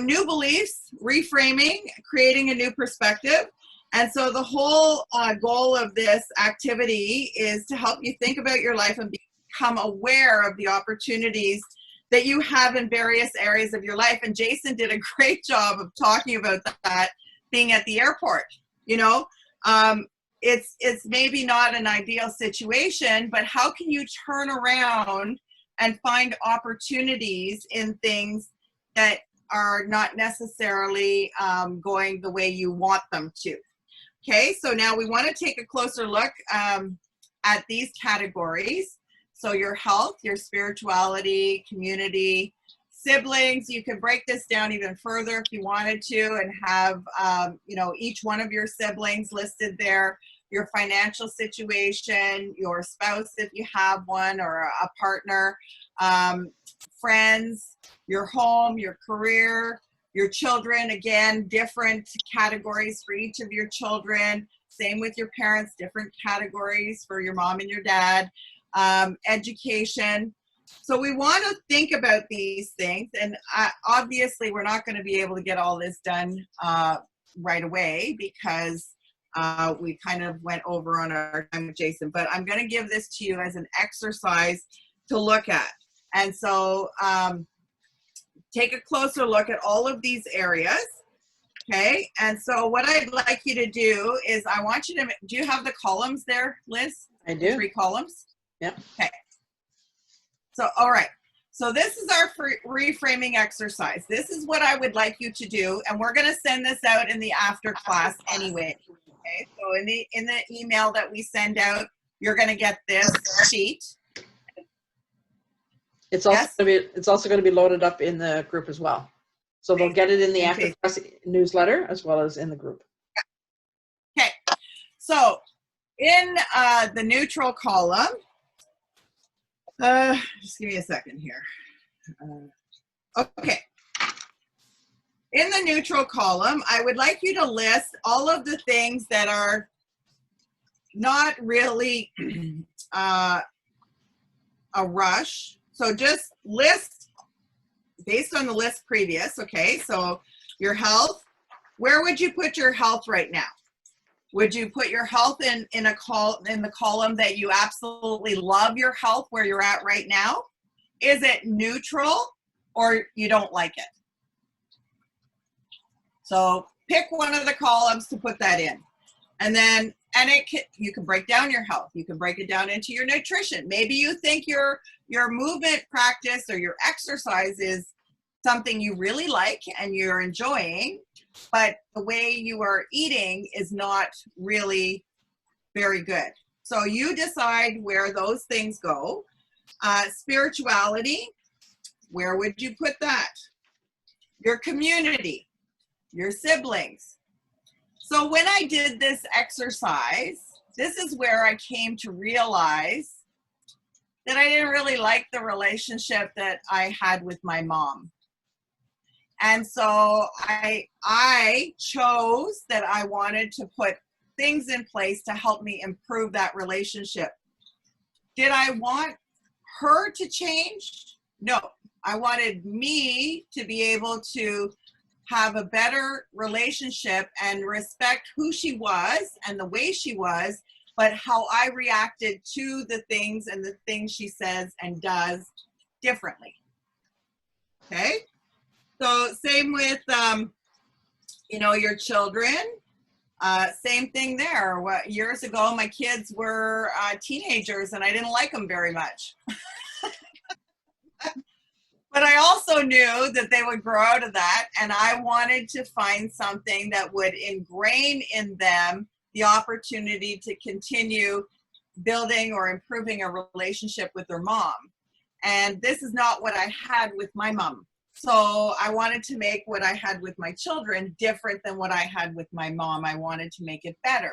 new beliefs, reframing, creating a new perspective. And so the whole goal of this activity is to help you think about your life and become aware of the opportunities that you have in various areas of your life. And Jason did a great job of talking about that being at the airport. You know, it's maybe not an ideal situation, but how can you turn around and find opportunities in things that are not necessarily going the way you want them to? Okay, so now we want to take a closer look at these categories. So your health, your spirituality, community, siblings. You can break this down even further if you wanted to and have, you know, each one of your siblings listed there, your financial situation, your spouse if you have one or a partner, friends, your home, your career, your children. Again, different categories for each of your children. Same with your parents, different categories for your mom and your dad. Education. So we want to think about these things, and obviously we're not going to be able to get all this done right away because we kind of went over on our time with Jason, but I'm going to give this to you as an exercise to look at. And so take a closer look at all of these areas. Okay, and so what I'd like you to do is I want you to, do you have the columns there, Liz? I do. 3 columns? Yep. Okay. So, all right. So this is our reframing exercise. This is what I would like you to do, and we're going to send this out in the after class anyway. Okay. So in the email that we send out, you're going to get this sheet. It's also going to be loaded up in the group as well. So they'll get it in the after class newsletter as well as in the group. Okay. So in the neutral column, just give me a second here. Okay. In the neutral column, I would like you to list all of the things that are not really a rush. So just list based on the list previous, okay? So your health, where would you put your health right now? Would you put your health in the column that you absolutely love your health where you're at right now? Is it neutral or you don't like it? So pick one of the columns to put that in. And then, you can break down your health. You can break it down into your nutrition. Maybe you think your movement practice or your exercise is something you really like and you're enjoying, but the way you are eating is not really very good. So you decide where those things go. Spirituality, where would you put that? Your community, your siblings. So when I did this exercise, this is where I came to realize that I didn't really like the relationship that I had with my mom. And so I chose that I wanted to put things in place to help me improve that relationship. Did I want her to change? No. I wanted me to be able to have a better relationship and respect who she was and the way she was, but how I reacted to the things and the things she says and does differently. Okay? So same with, you know, your children. Same thing there. Years ago, my kids were teenagers and I didn't like them very much. But I also knew that they would grow out of that, and I wanted to find something that would ingrain in them the opportunity to continue building or improving a relationship with their mom. And this is not what I had with my mom. So I wanted to make what I had with my children different than what I had with my mom. I wanted to make it better.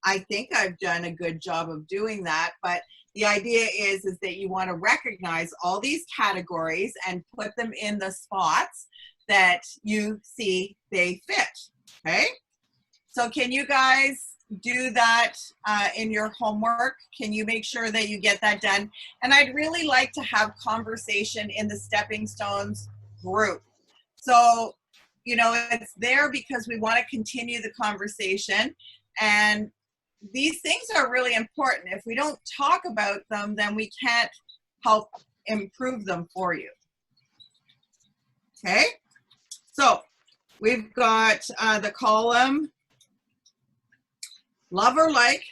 I think I've done a good job of doing that, but the idea is that you want to recognize all these categories and put them in the spots that you see they fit, okay? So can you guys do that in your homework? Can you make sure that you get that done? And I'd really like to have conversation in the Stepping Stones group. So you know, it's there because we want to continue the conversation. And these things are really important. If we don't talk about them, then we can't help improve them for you. Okay, so we've got the column love or like,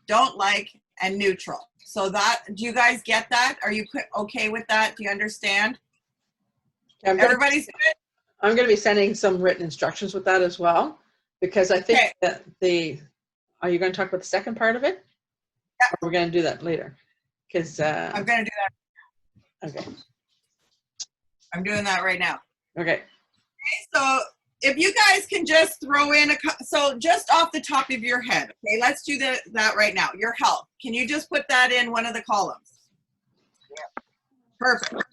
don't like, and neutral. So that, do you guys get that? Are you okay with that? Do you understand? Everybody's good? I'm going to be sending some written instructions with that as well, because I think that are you going to talk about the second part of it? Yeah. Or we're going to do that later? Because I'm going to do that. Okay. I'm doing that right now. Okay. So if you guys can just throw in so just off the top of your head, okay, let's do that right now. Your health. Can you just put that in one of the columns? Yeah. Perfect.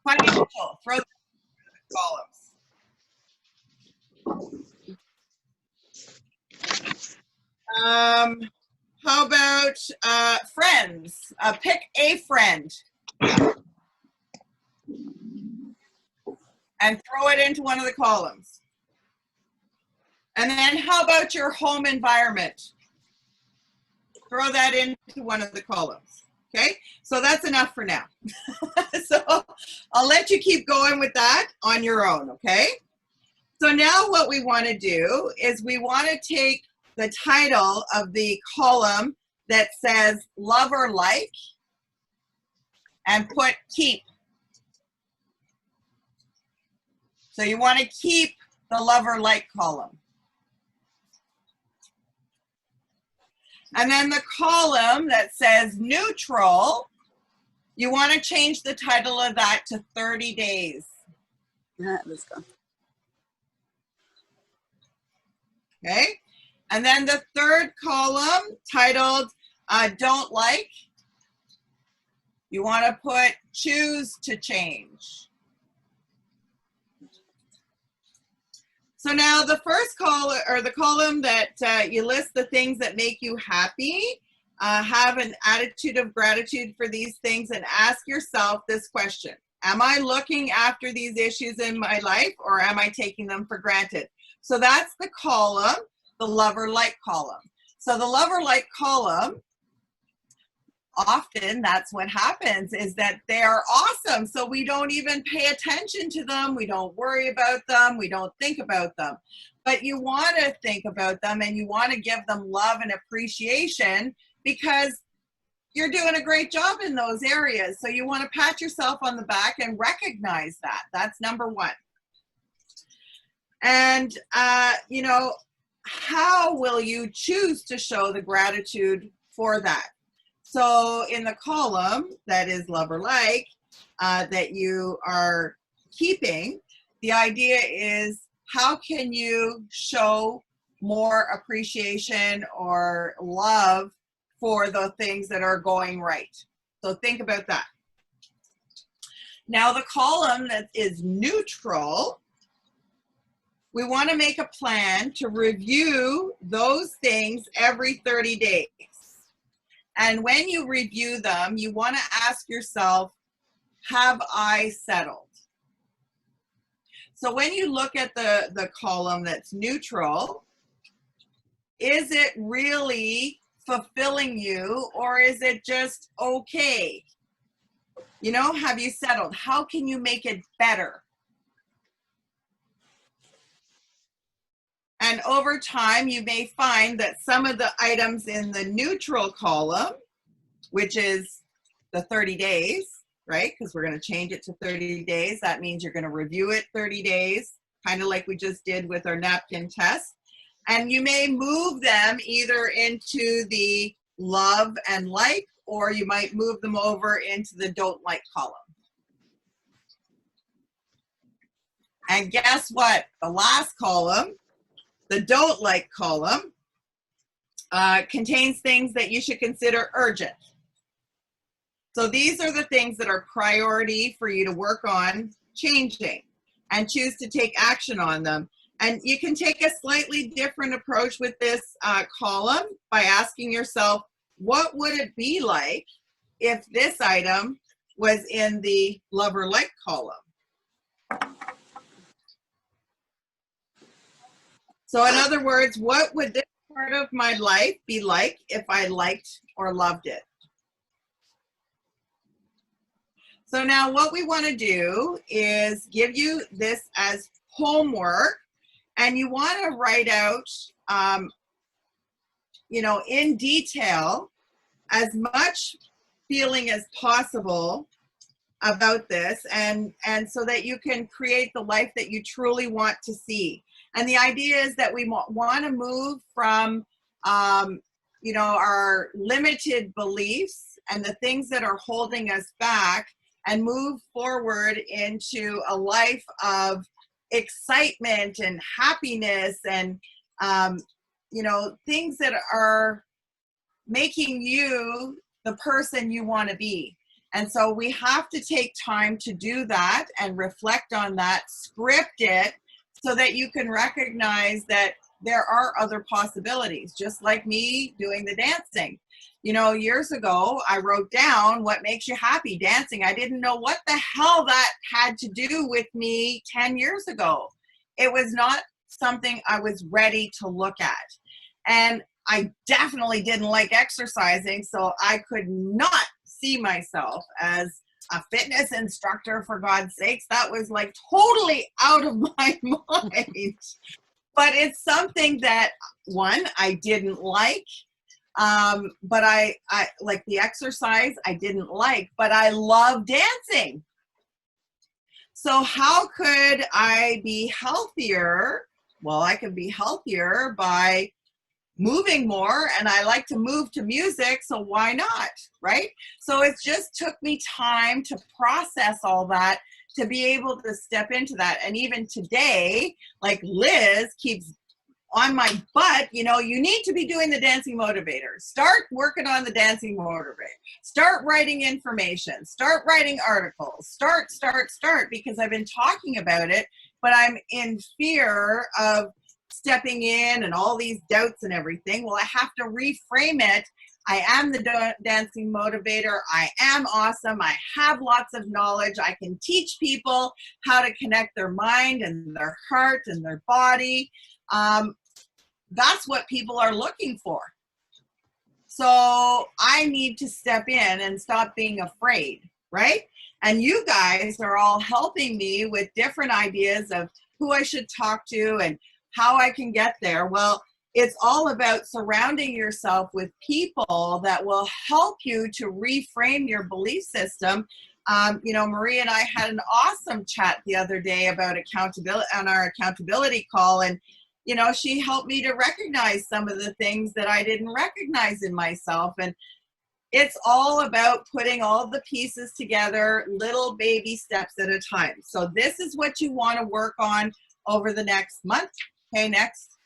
Financial. Throw that in the columns. How about friends? Pick a friend and throw it into one of the columns. And then how about your home environment? Throw that into one of the columns. Okay, so that's enough for now. So I'll let you keep going with that on your own, okay? So now what we want to do is we want to take the title of the column that says love or like and put keep. So you want to keep the love or like column. And then the column that says neutral, you want to change the title of that to 30 days. Let's go. Okay. And then the third column titled don't like, you want to put choose to change. So now the first column, or the column that you list the things that make you happy, have an attitude of gratitude for these things and ask yourself this question. Am I looking after these issues in my life or am I taking them for granted? So that's the column, the love or like column. So the love or like column, often that's what happens, is that they are awesome. So we don't even pay attention to them. We don't worry about them. We don't think about them. But you want to think about them and you want to give them love and appreciation because you're doing a great job in those areas. So you want to pat yourself on the back and recognize that. That's number one. And, you know, how will you choose to show the gratitude for that? So in the column that is love or like that you are keeping, the idea is how can you show more appreciation or love for the things that are going right? So think about that. Now the column that is neutral, we want to make a plan to review those things every 30 days. And when you review them, you want to ask yourself, have I settled? So when you look at the column that's neutral, is it really fulfilling you or is it just okay? You know, have you settled? How can you make it better? And over time, you may find that some of the items in the neutral column, which is the 30 days, right? Because we're going to change it to 30 days. That means you're going to review it 30 days, kind of like we just did with our napkin test. And you may move them either into the love and like, or you might move them over into the don't like column. And guess what? The last column, the don't like column, contains things that you should consider urgent. So these are the things that are priority for you to work on changing and choose to take action on them. And you can take a slightly different approach with this column by asking yourself, what would it be like if this item was in the love or like column? So in other words, what would this part of my life be like if I liked or loved it? So now what we want to do is give you this as homework, and you want to write out, you know, in detail, as much feeling as possible about this, and so that you can create the life that you truly want to see. And the idea is that we want to move from, you know, our limited beliefs and the things that are holding us back, and move forward into a life of excitement and happiness and, you know, things that are making you the person you want to be. And so we have to take time to do that and reflect on that, script it, so that you can recognize that there are other possibilities, just like me doing the dancing. You know, years ago, I wrote down what makes you happy, dancing. I didn't know what the hell that had to do with me 10 years ago. It was not something I was ready to look at. And I definitely didn't like exercising, so I could not see myself as a fitness instructor, for God's sakes. That was like totally out of my mind. But it's something that, one, I didn't like. But I like the exercise, I didn't like, but I love dancing. So how could I be healthier? Well, I could be healthier by moving more, and I like to move to music, so why not, right? So it just took me time to process all that, to be able to step into that. And even today, like Liz keeps on my butt, you know, you need to be doing the dancing motivator. Start working on the dancing motivator. Start writing information. Start writing articles. Start, because I've been talking about it, but I'm in fear of stepping in and all these doubts and everything. Well, I have to reframe it. I am the dancing motivator. I am awesome. I have lots of knowledge. I can teach people how to connect their mind and their heart and their body. That's what people are looking for. So I need to step in and stop being afraid, right? And you guys are all helping me with different ideas of who I should talk to and how I can get there. Well, it's all about surrounding yourself with people that will help you to reframe your belief system. You know, Marie and I had an awesome chat the other day about accountability on our accountability call. And, you know, she helped me to recognize some of the things that I didn't recognize in myself. And it's all about putting all the pieces together, little baby steps at a time. So this is what you want to work on over the next month. Okay, next.